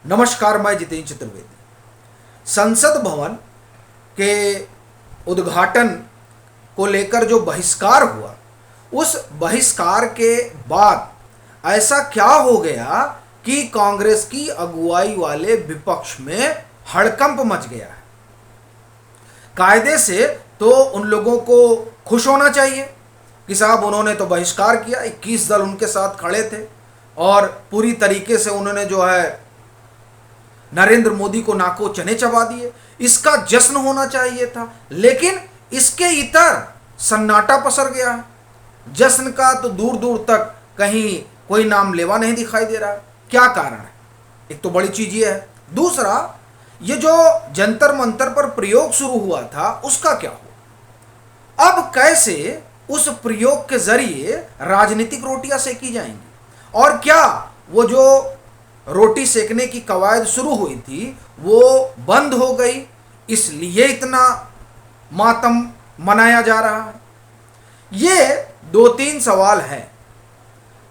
नमस्कार, मैं जितेंद्र चतुर्वेदी। संसद भवन के उद्घाटन को लेकर जो बहिष्कार हुआ, उस बहिष्कार के बाद ऐसा क्या हो गया कि कांग्रेस की अगुवाई वाले विपक्ष में हड़कंप मच गया है। कायदे से तो उन लोगों को खुश होना चाहिए कि साहब उन्होंने तो बहिष्कार किया, 21 दल उनके साथ खड़े थे और पूरी तरीके से उन्होंने जो है नरेंद्र मोदी को नाको चने चबा दिए। इसका जश्न होना चाहिए था, लेकिन इसके इतर सन्नाटा पसर गया है। जश्न का तो दूर दूर तक कहीं कोई नाम लेवा नहीं दिखाई दे रहा है। क्या कारण है? एक तो बड़ी चीज ये है। दूसरा, ये जो जंतर मंतर पर प्रयोग शुरू हुआ था, उसका क्या हुआ? अब कैसे उस प्रयोग के जरिए राजनीतिक रोटियां सेकी जाएंगी? और क्या वो जो रोटी सेकने की कवायद शुरू हुई थी वो बंद हो गई, इसलिए इतना मातम मनाया जा रहा है? ये दो तीन सवाल हैं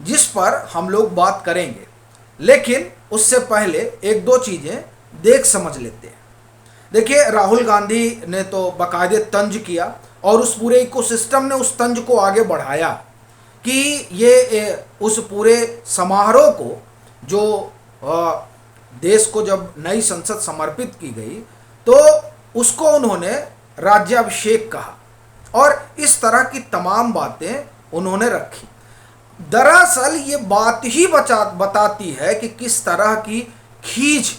जिस पर हम लोग बात करेंगे, लेकिन उससे पहले एक दो चीजें देख समझ लेते हैं। देखिए, राहुल गांधी ने तो बाकायदे तंज किया और उस पूरे इकोसिस्टम ने उस तंज को आगे बढ़ाया कि ये उस पूरे समारोह को, जो देश को जब नई संसद समर्पित की गई तो उसको उन्होंने राज्याभिषेक कहा और इस तरह की तमाम बातें उन्होंने रखी। दरअसल ये बात ही बताती है कि किस तरह की खींच,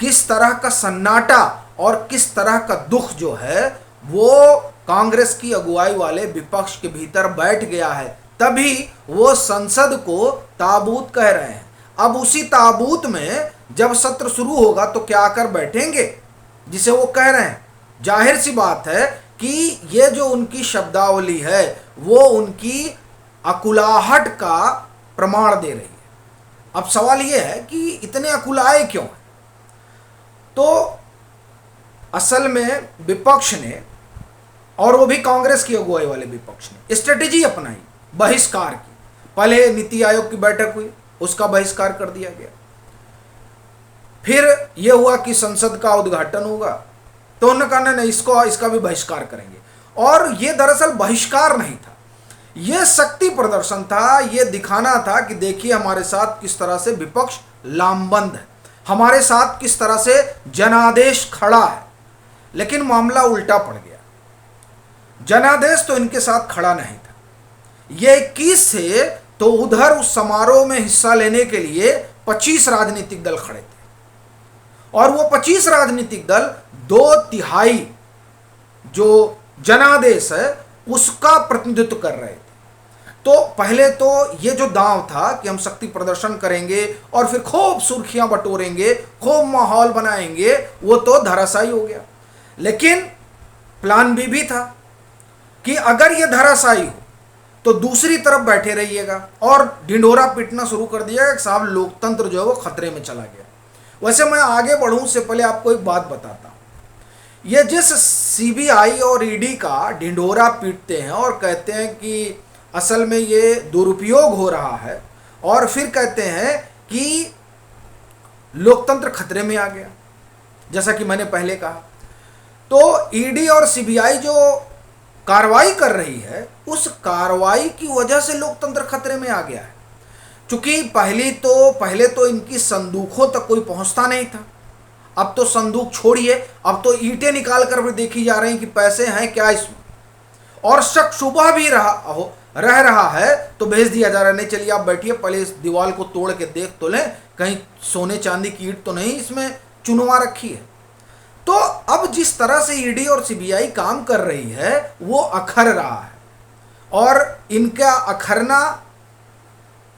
किस तरह का सन्नाटा और किस तरह का दुख जो है वो कांग्रेस की अगुवाई वाले विपक्ष के भीतर बैठ गया है। तभी वो संसद को ताबूत कह रहे हैं। अब उसी ताबूत में जब सत्र शुरू होगा तो क्या कर बैठेंगे जिसे वो कह रहे हैं? जाहिर सी बात है कि ये जो उनकी शब्दावली है वो उनकी अकुलाहट का प्रमाण दे रही है। अब सवाल ये है कि इतने अकुलाए क्यों हैं? तो असल में विपक्ष ने, और वो भी कांग्रेस की अगुवाई वाले विपक्ष ने, स्ट्रेटेजी अपनाई बहिष्कार की। पहले नीति आयोग की बैठक हुई, उसका बहिष्कार कर दिया गया। फिर यह हुआ कि संसद का उद्घाटन होगा तो उन्होंने कहा नहीं, इसका भी बहिष्कार करेंगे। और यह दरअसल बहिष्कार नहीं था, यह शक्ति प्रदर्शन था। यह दिखाना था कि देखिए हमारे साथ किस तरह से विपक्ष लामबंद है, हमारे साथ किस तरह से जनादेश खड़ा है। लेकिन मामला उल्टा पड़ गया। जनादेश तो इनके साथ खड़ा नहीं था। ये 21 से तो उधर उस समारोह में हिस्सा लेने के लिए 25 राजनीतिक दल खड़े थे और वो 25 राजनीतिक दल 2/3 जो जनादेश है उसका प्रतिनिधित्व कर रहे थे। तो पहले तो ये जो दांव था कि हम शक्ति प्रदर्शन करेंगे और फिर खूब सुर्खियां बटोरेंगे, खूब माहौल बनाएंगे, वो तो धराशायी हो गया। लेकिन प्लान बी भी था कि अगर ये धराशायी हो तो दूसरी तरफ बैठे रहिएगा और ढिंढोरा पीटना शुरू कर दिया कि साहब लोकतंत्र जो है वो खतरे में चला गया। वैसे मैं आगे बढ़ूं उससे पहले आपको एक बात बताता हूं। ये जिस सीबीआई और ईडी का ढिंढोरा पीटते हैं और कहते हैं कि असल में ये दुरुपयोग हो रहा है और फिर कहते हैं कि लोकतंत्र खतरे में आ गया, जैसा कि मैंने पहले कहा, तो ईडी और सीबीआई जो कार्रवाई कर रही है उस कार्रवाई की वजह से लोकतंत्र खतरे में आ गया है। क्योंकि पहले तो इनकी संदूकों तक कोई पहुंचता नहीं था। अब तो संदूक छोड़िए, अब तो ईंटें निकाल कर भी देखी जा रही हैं कि पैसे हैं क्या इसमें, और शक शुबह भी रह रहा है तो भेज दिया जा रहा है, नहीं चलिए आप बैठिए, पहले इस दीवार को तोड़ के देख तो लें कहीं सोने चांदी की ईंट तो नहीं इसमें चुनवा रखी है। तो अब जिस तरह से ईडी और सीबीआई काम कर रही है वो अखर रहा है, और इनका अखरना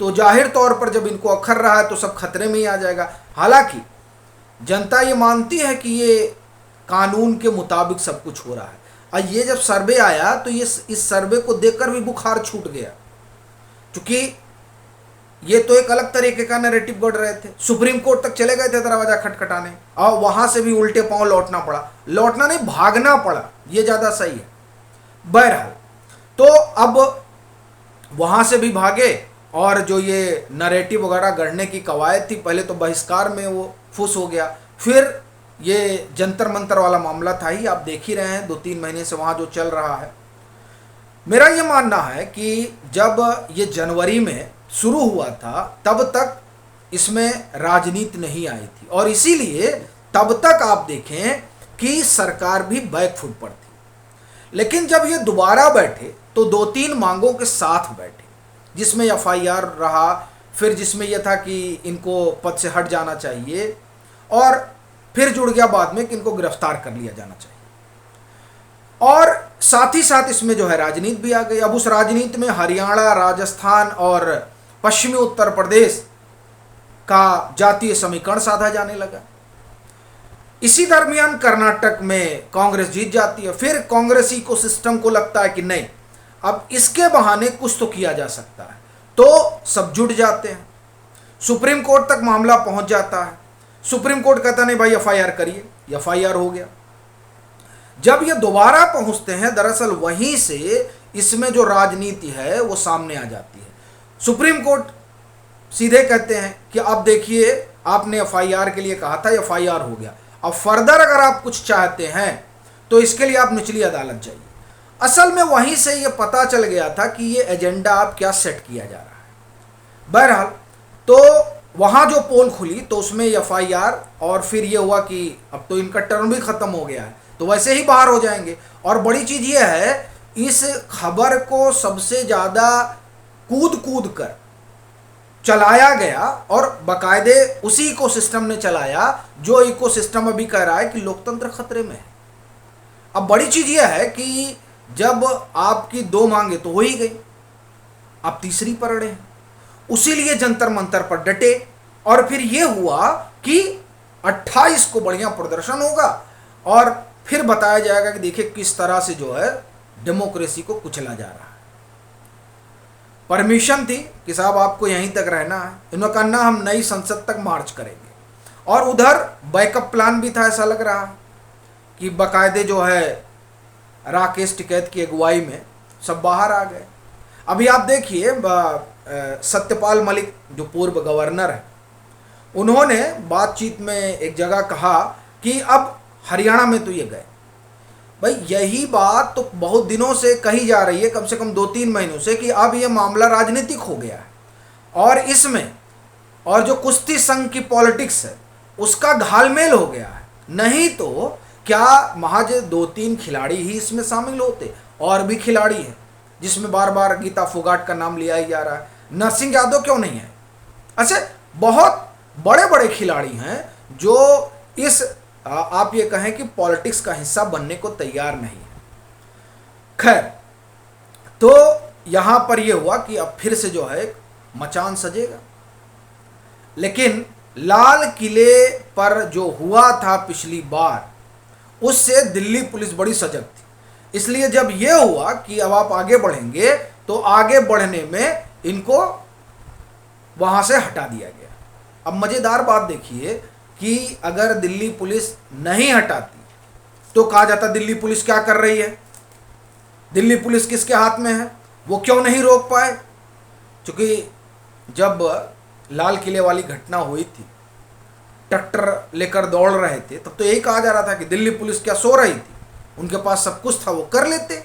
तो जाहिर तौर पर जब इनको अखर रहा है तो सब खतरे में ही आ जाएगा। हालांकि जनता ये मानती है कि ये कानून के मुताबिक सब कुछ हो रहा है। और ये जब सर्वे आया तो ये इस सर्वे को देखकर भी बुखार छूट गया, क्योंकि ये तो एक अलग तरीके का नैरेटिव बढ़ रहे थे। सुप्रीम कोर्ट तक चले गए थे दरवाजा खटखटाने और वहां से भी उल्टे पांव लौटना नहीं, भागना पड़ा, ये ज्यादा सही है। बहरहाल तो अब वहां से भी भागे और जो ये नरेटिव वगैरह गढ़ने की कवायद थी, पहले तो बहिष्कार में वो फुस हो गया, फिर ये जंतर मंतर वाला मामला था ही, आप देख ही रहे हैं 2-3 महीने से वहाँ जो चल रहा है। मेरा ये मानना है कि जब ये जनवरी में शुरू हुआ था तब तक इसमें राजनीति नहीं आई थी, और इसीलिए तब तक आप देखें कि सरकार भी बैकफुट पर थी। लेकिन जब ये दोबारा बैठे तो 2-3 मांगों के साथ बैठे, जिसमें एफआईआर रहा, फिर जिसमें यह था कि इनको पद से हट जाना चाहिए, और फिर जुड़ गया बाद में कि इनको गिरफ्तार कर लिया जाना चाहिए, और साथ ही साथ इसमें जो है राजनीति भी आ गई। अब उस राजनीति में हरियाणा, राजस्थान और पश्चिमी उत्तर प्रदेश का जातीय समीकरण साधा जाने लगा। इसी दरमियान कर्नाटक में कांग्रेस जीत जाती है। फिर कांग्रेसी को सिस्टम को लगता है कि नहीं, अब इसके बहाने कुछ तो किया जा सकता है, तो सब जुट जाते हैं। सुप्रीम कोर्ट तक मामला पहुंच जाता है। सुप्रीम कोर्ट कहता नहीं भाई एफआईआर करिए, एफआईआर हो गया। जब ये दोबारा पहुंचते हैं, दरअसल वहीं से इसमें जो राजनीति है वो सामने आ जाती है। सुप्रीम कोर्ट सीधे कहते हैं कि अब देखिए, आपने एफआईआर के लिए कहा था, एफआईआर हो गया, अब फर्दर अगर आप कुछ चाहते हैं तो इसके लिए आप निचली अदालत जाइए। असल में वहीं से ये पता चल गया था कि ये एजेंडा अब क्या सेट किया जा रहा है। बहरहाल, तो वहां जो पोल खुली तो उसमें एफआईआर, और फिर ये हुआ कि अब तो इनका टर्म भी खत्म हो गया है, तो वैसे ही बाहर हो जाएंगे। और बड़ी चीज ये है, इस खबर को सबसे ज्यादा कूद कूद कर चलाया गया, और बाकायदे उसी इकोसिस्टम ने चलाया जो इकोसिस्टम अभी कह रहा है कि लोकतंत्र खतरे में है। अब बड़ी चीज यह है कि जब आपकी 2 मांगे तो हो ही गई, अब तीसरी पर अड़े हैं, उसीलिए जंतर मंतर पर डटे। और फिर यह हुआ कि 28 को बढ़िया प्रदर्शन होगा, और फिर बताया जाएगा कि देखिए किस तरह से जो है डेमोक्रेसी को कुचला जा रहा है। परमिशन थी कि साहब आपको यहीं तक रहना है, इन्होंने कहा ना हम नई संसद तक मार्च करेंगे। और उधर बैकअप प्लान भी था, ऐसा लग रहा कि बाकायदे जो है राकेश टिकैत की अगुवाई में सब बाहर आ गए। अभी आप देखिए, सत्यपाल मलिक जो पूर्व गवर्नर है, उन्होंने बातचीत में एक जगह कहा कि अब हरियाणा में तो ये गए। भाई यही बात तो बहुत दिनों से कही जा रही है, कम से कम 2-3 महीनों से, कि अब ये मामला राजनीतिक हो गया है, और इसमें और जो कुश्ती संघ की पॉलिटिक्स है उसका घालमेल हो गया है। नहीं तो क्या महज 2-3 खिलाड़ी ही इसमें शामिल होते, और भी खिलाड़ी हैं जिसमें बार बार गीता फोगाट का नाम लिया ही जा रहा है, नरसिंह यादव क्यों नहीं है, ऐसे बहुत बड़े बड़े खिलाड़ी हैं जो इस आप ये कहें कि पॉलिटिक्स का हिस्सा बनने को तैयार नहीं है। खैर, तो यहां पर यह हुआ कि अब फिर से जो है मचान सजेगा। लेकिन लाल किले पर जो हुआ था पिछली बार, उससे दिल्ली पुलिस बड़ी सजग थी। इसलिए जब यह हुआ कि अब आप आगे बढ़ेंगे, तो आगे बढ़ने में इनको वहां से हटा दिया गया। अब मजेदार बात देखिए कि अगर दिल्ली पुलिस नहीं हटाती तो कहा जाता दिल्ली पुलिस क्या कर रही है, दिल्ली पुलिस किसके हाथ में है, वो क्यों नहीं रोक पाए। क्योंकि जब लाल किले वाली घटना हुई थी, ट्रैक्टर लेकर दौड़ रहे थे, तब तो यही कहा जा रहा था कि दिल्ली पुलिस क्या सो रही थी, उनके पास सब कुछ था, वो कर लेते।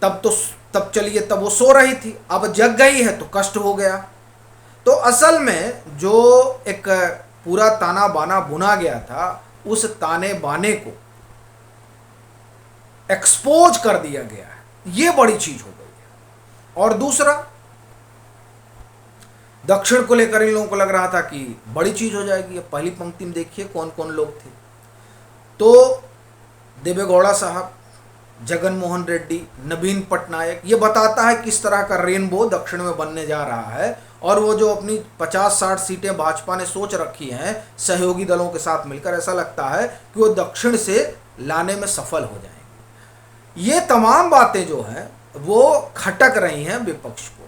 तब चलिए, तब वो सो रही थी, अब जग गई है तो कष्ट हो गया। तो असल में जो एक पूरा ताना बाना बुना गया था, उस ताने बाने को एक्सपोज कर दिया गया है, ये बड़ी चीज हो गई है। और दूसरा, दक्षिण को लेकर इन लोगों को लग रहा था कि बड़ी चीज हो जाएगी। पहली पंक्ति में देखिए कौन कौन लोग थे, तो देवेगौड़ा साहब, जगन मोहन रेड्डी, नवीन पटनायक। ये बताता है किस तरह का रेनबो दक्षिण में बनने जा रहा है, और वो जो अपनी 50-60 सीटें भाजपा ने सोच रखी हैं सहयोगी दलों के साथ मिलकर, ऐसा लगता है कि वो दक्षिण से लाने में सफल हो जाएंगे। ये तमाम बातें जो हैं वो खटक रही हैं विपक्ष को,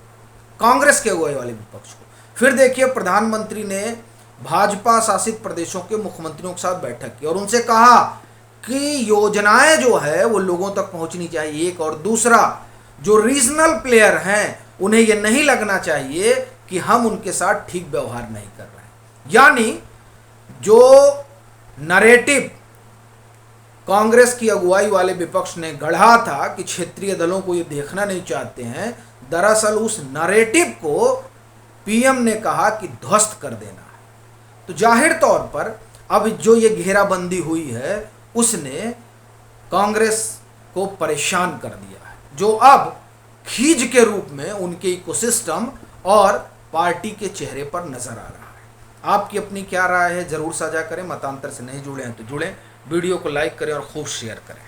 कांग्रेस के अगुवाई वाले विपक्ष को। फिर देखिए, प्रधानमंत्री ने भाजपा शासित प्रदेशों के मुख्यमंत्रियों के साथ बैठक की और उनसे कहा कि योजनाएं जो है वो लोगों तक पहुंचनी चाहिए, एक। और दूसरा, जो रीजनल प्लेयर हैं उन्हें यह नहीं लगना चाहिए कि हम उनके साथ ठीक व्यवहार नहीं कर रहे हैं। यानी जो नरेटिव कांग्रेस की अगुवाई वाले विपक्ष ने गढ़ा था कि क्षेत्रीय दलों को ये देखना नहीं चाहते हैं, दरअसल उस नरेटिव को पीएम ने कहा कि ध्वस्त कर देना है। तो जाहिर तौर पर अब जो ये घेराबंदी हुई है उसने कांग्रेस को परेशान कर दिया है, जो अब खींच के रूप में उनके इकोसिस्टम और पार्टी के चेहरे पर नजर आ रहा है। आपकी अपनी क्या राय है जरूर साझा करें। मतांतर से नहीं जुड़े हैं तो जुड़ें, वीडियो को लाइक करें और खूब शेयर करें।